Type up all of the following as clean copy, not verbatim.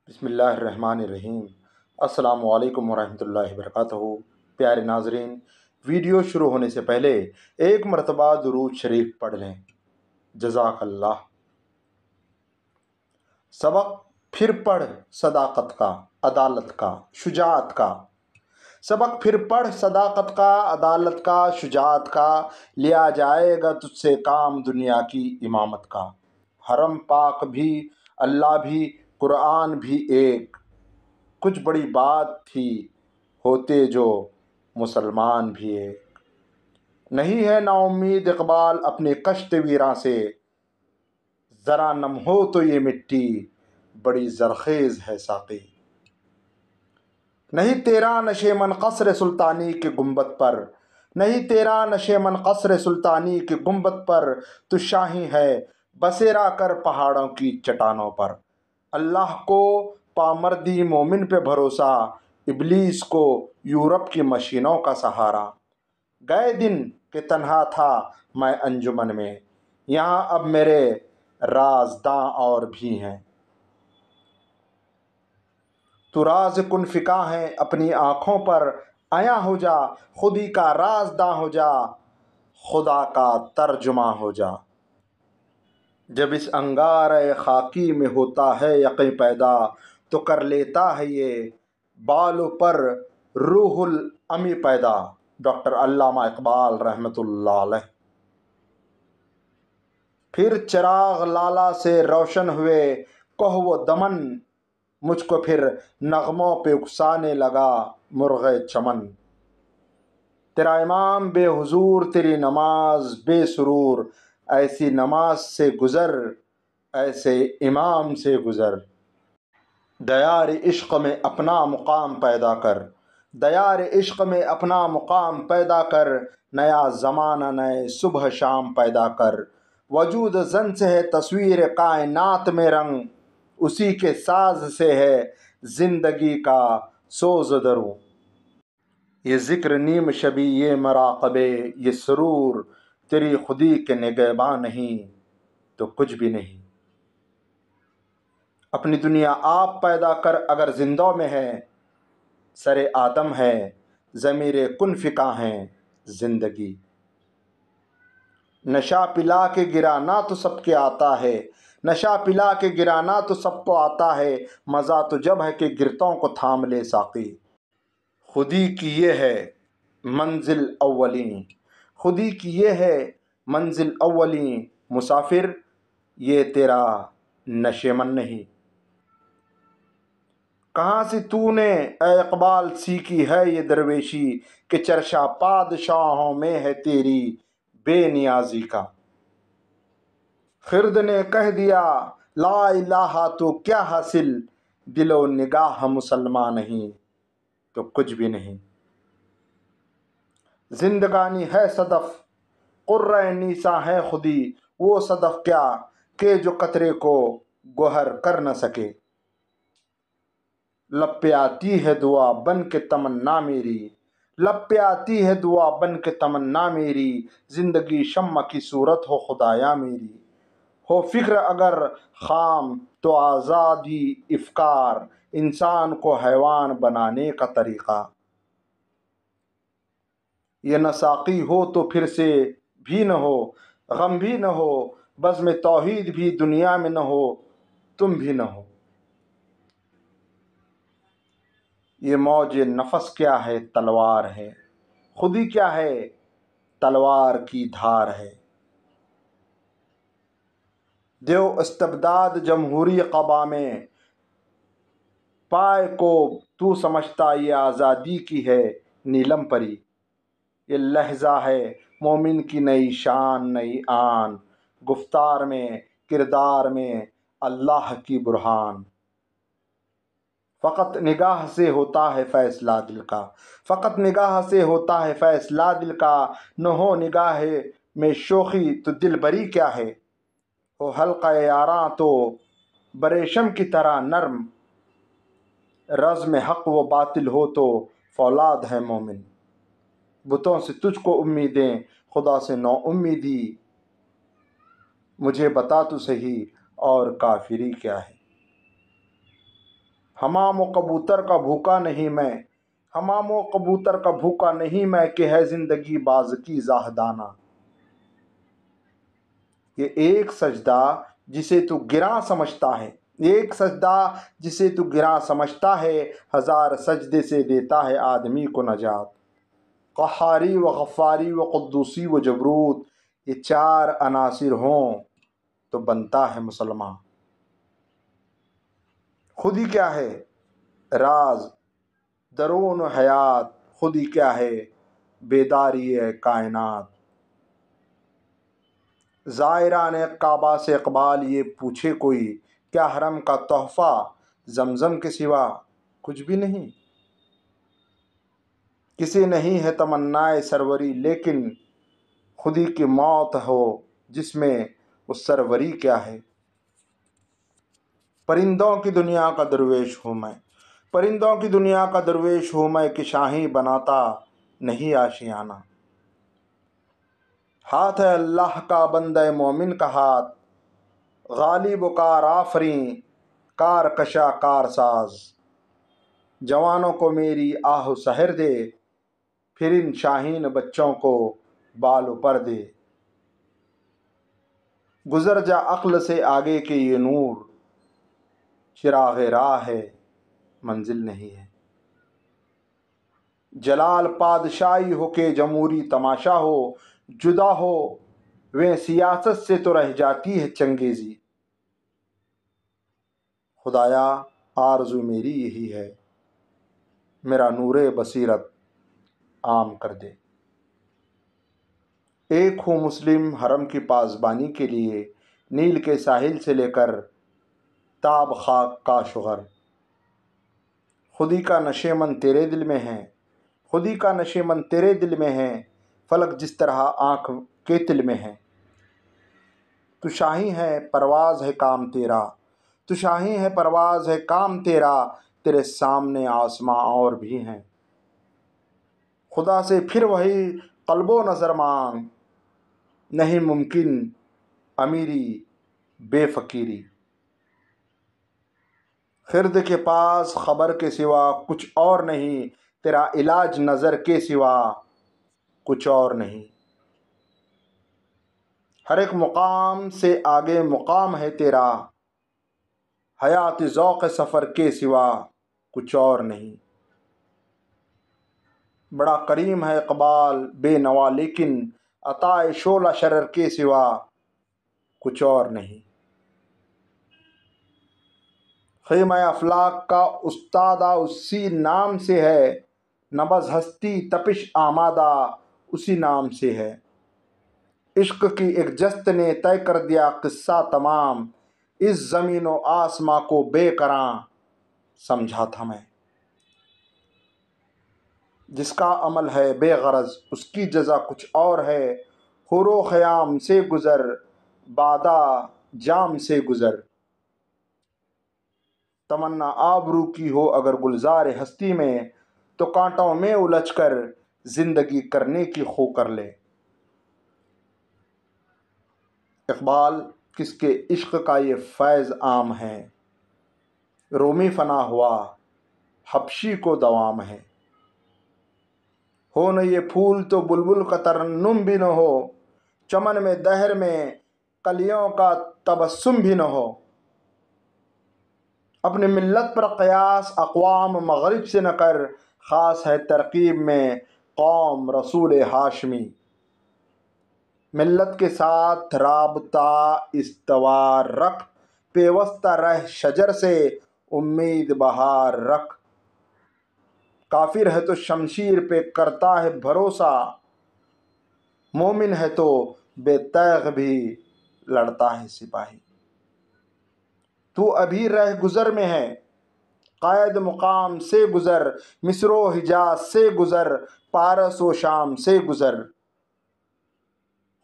بسم اللہ الرحمن الرحیم۔ السلام علیکم ورحمۃ اللہ وبرکاتہ۔ پیارے ناظرین، ویڈیو شروع ہونے سے پہلے ایک مرتبہ درود شریف پڑھ لیں۔ جزاک اللہ۔ سبق پھر پڑھ صداقت کا، عدالت کا، شجاعت کا۔ سبق پھر پڑھ صداقت کا، عدالت کا، شجاعت کا، لیا جائے گا تجھ سے کام دنیا کی امامت کا۔ حرم پاک بھی، اللہ بھی، قرآن بھی ایک، کچھ بڑی بات تھی ہوتے جو مسلمان بھی ایک۔ نہیں ہے نا امید اقبال اپنے کشت ویراں سے، ذرا نم ہو تو یہ مٹی بڑی زرخیز ہے ساقی۔ نہیں تیرا نشے من قصر سلطانی کے گنبد پر، نہیں تیرا نشے من قصر سلطانی کے گنبد پر، تو شاہی ہے بسیرا کر پہاڑوں کی چٹانوں پر۔ اللہ کو پامردی مومن پہ بھروسہ، ابلیس کو یورپ کی مشینوں کا سہارا۔ گئے دن کہ تنہا تھا میں انجمن میں، یہاں اب میرے رازداں اور بھی ہیں۔ تو راز کن فکا ہے اپنی آنکھوں پر، عیاں ہو جا خودی کا رازداں ہو جا، خدا کا ترجمہ ہو جا۔ جب اس انگار خاکی میں ہوتا ہے یقین پیدا، تو کر لیتا ہے یہ بالوں پر روح الامی پیدا۔ ڈاکٹر علامہ اقبال رحمۃ اللہ علیہ۔ پھر چراغ لالا سے روشن ہوئے کوہ و دمن، مجھ کو پھر نغموں پہ اکسانے لگا مرغ چمن۔ تیرا امام بے حضور، تیری نماز بے سرور، ایسی نماز سے گزر ایسے امام سے گزر۔ دیار عشق میں اپنا مقام پیدا کر، دیار عشق میں اپنا مقام پیدا کر، نیا زمانہ نئے صبح شام پیدا کر۔ وجود زن سے ہے تصویر کائنات میں رنگ، اسی کے ساز سے ہے زندگی کا سوز و دروں۔ یہ ذکر نیم شبی، یہ مراقبے، یہ سرور، تیری خودی کے نگہباں نہیں تو کچھ بھی نہیں۔ اپنی دنیا آپ پیدا کر اگر زندوں میں ہے، سر آدم ہے ضمیر کن فکا ہے زندگی۔ نشہ پلا کے گرانا تو سب کے آتا ہے، نشہ پلا کے گرانا تو سب کو آتا ہے، مزہ تو جب ہے کہ گرتوں کو تھام لے ساقی۔ خودی کی یہ ہے منزل اولیں، خودی کی یہ ہے منزل اولیں، مسافر یہ تیرا نشیمن نہیں۔ کہاں سے تو نے اے اقبال سیکھی ہے یہ درویشی، کہ چرچا پادشاہوں میں ہے تیری بے نیازی کا۔ خرد نے کہہ دیا لا الہ تو کیا حاصل، دل و نگاہ مسلمان نہیں تو کچھ بھی نہیں۔ زندگانی ہے صدف قرۂ نیساں ہے خودی، وہ صدف کیا کہ جو قطرے کو گوہر کر نہ سکے۔ لب پہ آتی ہے دعا بن کے تمنا میری، لب پہ آتی ہے دعا بن کے تمنا میری، زندگی شمع کی صورت ہو خدایا میری۔ ہو فکر اگر خام تو آزادی افکار، انسان کو حیوان بنانے کا طریقہ۔ یہ نہ ساقی ہو تو پھر سے بھی نہ ہو، غم بھی نہ ہو، بزم توحید بھی دنیا میں نہ ہو، تم بھی نہ ہو۔ یہ موج نفس کیا ہے تلوار ہے، خودی کیا ہے تلوار کی دھار ہے۔ دیو استبداد جمہوری قبا میں، پائے کو تو سمجھتا یہ آزادی کی ہے نیلم پری۔ یہ لہجہ ہے مومن کی نئی شان نئی آن، گفتار میں کردار میں اللہ کی برہان۔ فقط نگاہ سے ہوتا ہے فیصلہ دل کا، فقط نگاہ سے ہوتا ہے فیصلہ دل کا، نہ ہو نگاہ میں شوخی تو دل بری کیا ہے۔ ہو حلقہ یاراں تو بریشم کی طرح نرم، رزم حق و باطل ہو تو فولاد ہے مومن۔ بتوں سے تجھ کو امیدیں خدا سے نو امیدی، مجھے بتا تو صحیح اور کافری کیا ہے۔ حمام و کبوتر کا بھوکا نہیں میں، حمام و کبوتر کا بھوکا نہیں میں، کہ ہے زندگی باز کی زاہدانہ۔ یہ ایک سجدہ جسے تو گراں سمجھتا ہے، ایک سجدہ جسے تو گراں سمجھتا ہے، ہزار سجدے سے دیتا ہے آدمی کو نجات۔ قہاری و غفاری و قدوسی و جبروت، یہ چار عناصر ہوں تو بنتا ہے مسلمان۔ خود ہی کیا ہے راز درون و حیات، خود ہی کیا ہے بیداری کائنات۔ زائران کعبہ سے اقبال یہ پوچھے کوئی، کیا حرم کا تحفہ زمزم کے سوا کچھ بھی نہیں؟ کسی نہیں ہے تمنائے سروری، لیکن خودی کی موت ہو جس میں وہ سروری کیا ہے۔ پرندوں کی دنیا کا درویش ہوں میں، پرندوں کی دنیا کا درویش ہوں میں، کہ شاہیں بناتا نہیں آشیانہ۔ ہاتھ ہے اللہ کا بندہ مومن کا ہاتھ، غالب و کار آفریں کار کشا کار ساز۔ جوانوں کو میری آہ سحر دے، پھر ان شاہین بچوں کو بال و پر دے۔ گزر جا عقل سے آگے کے یہ نور، چراغ راہ ہے منزل نہیں ہے۔ جلال پادشاہی ہو کہ جمہوری تماشا ہو، جدا ہو وہ سیاست سے تو رہ جاتی ہے چنگیزی۔ خدایا آرزو میری یہی ہے، میرا نور بصیرت عام کر دے۔ ایک ہوں مسلم حرم کی پاسبانی کے لیے، نیل کے ساحل سے لے کر تاب خاک کا شغر۔ خودی کا نشے من تیرے دل میں ہے، خودی کا نشے من تیرے دل میں ہے، فلک جس طرح آنکھ کے تل میں ہے۔ تو شاہی ہے پرواز ہے کام تیرا، تو شاہی ہے پرواز ہے کام تیرا، تیرے سامنے آسماں اور بھی ہیں۔ خدا سے پھر وہی قلب و نظر مانگ، نہیں ممکن امیری بے فقیری۔ خرد کے پاس خبر کے سوا کچھ اور نہیں، تیرا علاج نظر کے سوا کچھ اور نہیں۔ ہر ایک مقام سے آگے مقام ہے تیرا، حیات ذوق سفر کے سوا کچھ اور نہیں۔ بڑا کریم ہے اقبال بے نوا، لیکن عطائے شعلہ شرر کے سوا کچھ اور نہیں۔ خیمہ افلاک کا استادہ اسی نام سے ہے، نبض ہستی تپش آمادہ اسی نام سے ہے۔ عشق کی ایک جست نے طے کر دیا قصہ تمام، اس زمین و آسماں کو بے کراں سمجھا تھا میں۔ جس کا عمل ہے بے غرض اس کی جزا کچھ اور ہے، حور و خیام سے گزر بادہ جام سے گزر۔ تمنا آبرو کی ہو اگر گلزار ہستی میں، تو کانٹوں میں الجھ کر زندگی کرنے کی خو کر لے۔ اقبال کس کے عشق کا یہ فیض عام ہے، رومی فنا ہوا حبشی کو دوام ہے۔ ہو نہ یہ پھول تو بلبل کا ترنم بھی نہ ہو، چمن میں دہر میں کلیوں کا تبسم بھی نہ ہو۔ اپنی ملت پر قیاس اقوام مغرب سے نہ کر، خاص ہے ترکیب میں قوم رسول ہاشمی۔ ملت کے ساتھ رابطہ استوار رکھ، پیوستہ رہ شجر سے امید بہار رکھ۔ کافر ہے تو شمشیر پہ کرتا ہے بھروسہ، مومن ہے تو بے تیغ بھی لڑتا ہے سپاہی۔ تو ابھی رہ گزر میں ہے، قائد مقام سے گزر، مصر و حجاز سے گزر، پارس و شام سے گزر۔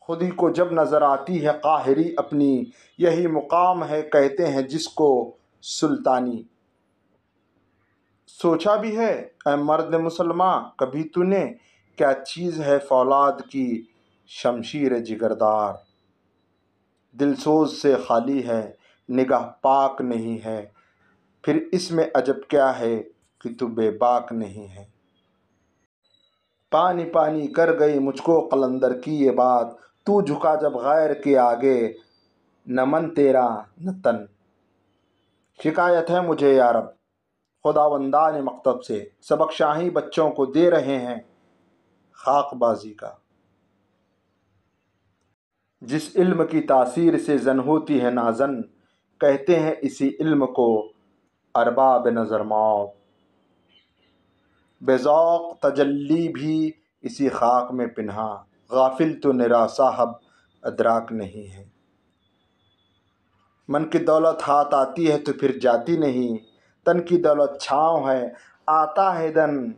خودی کو جب نظر آتی ہے قاہری اپنی، یہی مقام ہے کہتے ہیں جس کو سلطانی۔ سوچا بھی ہے اے مرد مسلماں کبھی تو نے، کیا چیز ہے فولاد کی شمشیر جگردار؟ دل سوز سے خالی ہے نگاہ پاک نہیں ہے، پھر اس میں عجب کیا ہے کہ تو بے باک نہیں ہے۔ پانی پانی کر گئی مجھ کو قلندر کی یہ بات، تو جھکا جب غیر کے آگے، نہ من تیرا نہ تن۔ شکایت ہے مجھے یا رب خداوندان مکتب سے، سبق شاہی بچوں کو دے رہے ہیں خاک بازی کا۔ جس علم کی تاثیر سے زن ہوتی ہے نازن، کہتے ہیں اسی علم کو ارباب نظر موت۔ بے ذوق تجلی بھی اسی خاک میں پنہا، غافل تو نرا صاحب ادراک نہیں ہے۔ من کی دولت ہاتھ آتی ہے تو پھر جاتی نہیں، تن کی دولت چھاؤں ہے، آتا ہے دن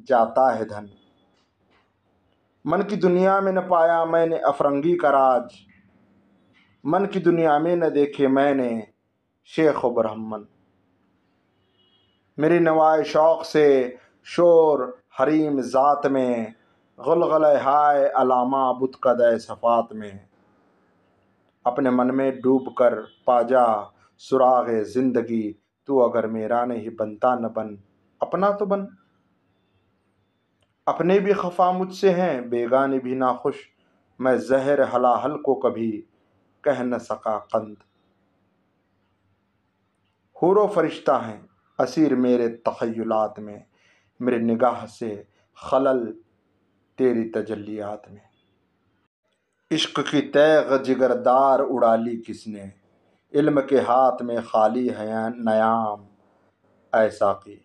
جاتا ہے دھن۔ من کی دنیا میں نہ پایا میں نے افرنگی کا راج، من کی دنیا میں نہ دیکھے میں نے شیخ و برہمن۔ میری نوائے شوق سے شور حریم ذات میں، غلغلہ ہائے علامہ بت کدہ صفات میں۔ اپنے من میں ڈوب کر پا جا سراغ زندگی، تو اگر میرا نہیں بنتا نہ بن اپنا تو بن۔ اپنے بھی خفا مجھ سے ہیں بیگانے بھی ناخوش، میں زہر ہلاہل کو کبھی کہہ نہ سکا قند۔ حور و فرشتہ ہیں اسیر میرے تخیلات میں، میرے نگاہ سے خلل تیری تجلیات میں۔ عشق کی تیغ جگردار اڑا لی کس نے، علم کے ہاتھ میں خالی ہے نیام اے ساقی۔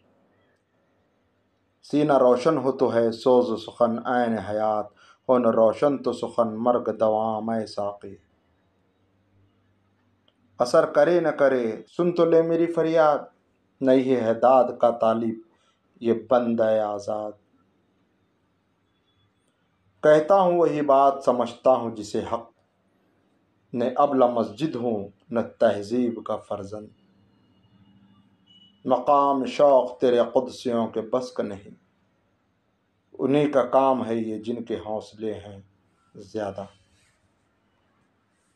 سینہ روشن ہو تو ہے سوز و سخن عین حیات، ہو نہ روشن تو سخن مرگ دوام اے ساقی۔ اثر کرے نہ کرے سن تو لے میری فریاد، نہیں ہے داد کا طالب یہ بندہ آزاد۔ کہتا ہوں وہی بات سمجھتا ہوں جسے حق، نہ ابلہ مسجد ہوں نہ تہذیب کا فرزند۔ مقام شوق تیرے قدسیوں کے بس کا نہیں، انہی کا کام ہے یہ جن کے حوصلے ہیں زیادہ۔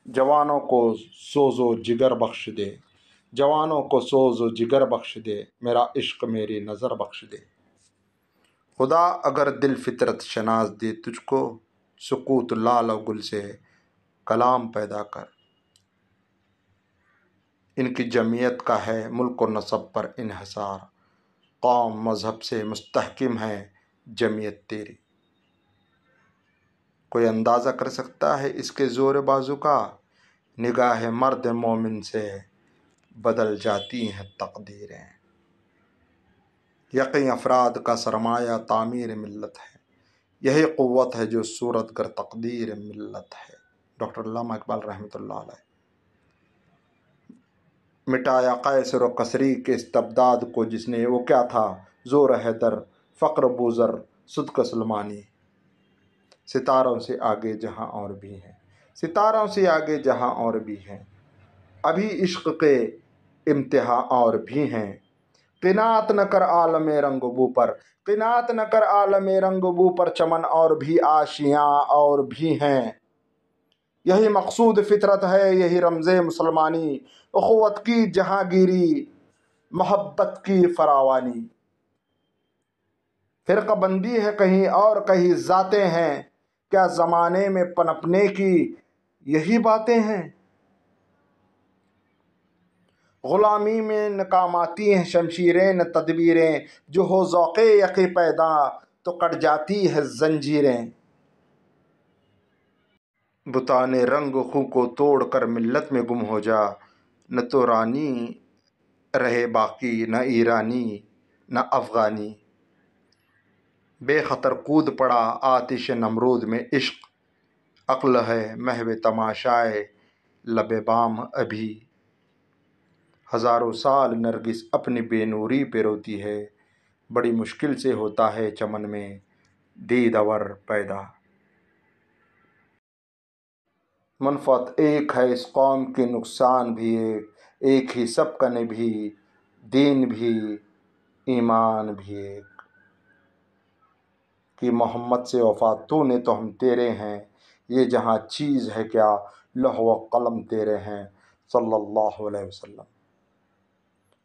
جوانوں کو سوز و جگر بخش دے، جوانوں کو سوز و جگر بخش دے، میرا عشق میری نظر بخش دے۔ خدا اگر دل فطرت شناس دے تجھ کو، سکوت لال و گل سے کلام پیدا کر۔ ان کی جمعیت کا ہے ملک و نسب پر انحصار، قوم مذہب سے مستحکم ہے جمعیت تیری۔ کوئی اندازہ کر سکتا ہے اس کے زور بازو کا، نگاہ مرد مومن سے بدل جاتی ہیں تقدیریں۔ یقین افراد کا سرمایہ تعمیر ملت ہے، یہی قوت ہے جو صورت گر تقدیر ملت ہے۔ ڈاکٹر علامہ اقبال رحمۃ اللہ علیہ۔ مٹایا قیصر و کسری کے استبداد کو جس نے، وہ کیا تھا زور حیدر فقر بوذر صدق سلمانی۔ ستاروں سے آگے جہاں اور بھی ہیں، ستاروں سے آگے جہاں اور بھی ہیں، ابھی عشق کے امتحاں اور بھی ہیں۔ قناعت نہ کر عالم رنگ بو پر، قناعت نہ کر عالم رنگ بو پر، چمن اور بھی آشیاں اور بھی ہیں۔ یہی مقصود فطرت ہے یہی رمز مسلمانی، اخوت کی جہاں گیری محبت کی فراوانی۔ فرقہ بندی ہے کہیں اور کہیں ذاتیں ہیں، کیا زمانے میں پنپنے کی یہی باتیں ہیں۔ غلامی میں ناکام آتی ہیں شمشیریں نہ تدبیریں، جو ہو ذوق یقیں پیدا تو کٹ جاتی ہے زنجیریں۔ بتانے رنگ خو کو توڑ کر ملت میں گم ہو جا، نہ تو رانی رہے باقی نہ ایرانی نہ افغانی۔ بے خطر کود پڑا آتش نمرود میں عشق، عقل ہے محو تماشائے لب بام ابھی۔ ہزاروں سال نرگس اپنی بے نوری پہ روتی ہے، بڑی مشکل سے ہوتا ہے چمن میں دیدور پیدا۔ منفعت ایک ہے اس قوم کی نقصان بھی ایک، ایک ہی سب بھی دین بھی ایمان بھی ایک۔ کہ محمد سے وفا تو نے تو ہم تیرے ہیں، یہ جہاں چیز ہے کیا لوح و قلم تیرے ہیں، صلی اللہ علیہ وسلم۔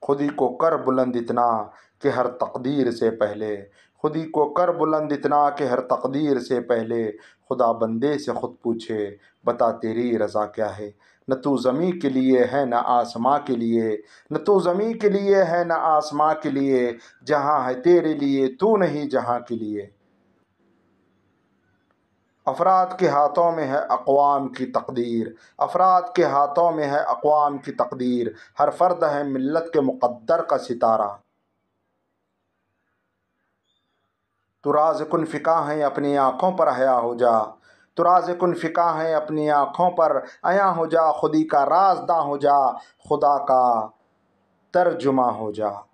خودی کو کر بلند اتنا کہ ہر تقدیر سے پہلے، خودی کو کر بلند اتنا کہ ہر تقدیر سے پہلے، خدا بندے سے خود پوچھے بتا تیری رضا کیا ہے۔ نہ تو زمیں کے لیے ہے نہ آسماں کے لیے، نہ تو زمیں کے لیے ہے نہ آسماں کے لیے، جہاں ہے تیرے لیے تو نہیں جہاں کے لیے۔ افراد کے ہاتھوں میں ہے اقوام کی تقدیر، افراد کے ہاتھوں میں ہے اقوام کی تقدیر، ہر فرد ہے ملت کے مقدر کا ستارہ۔ تو راز کن فکاں ہے اپنی آنکھوں پر حیا ہو جا، تو راز کن فکاں ہے اپنی آنکھوں پر عیاں ہو جا، خودی کا رازداں ہو جا، خدا کا ترجمہ ہو جا۔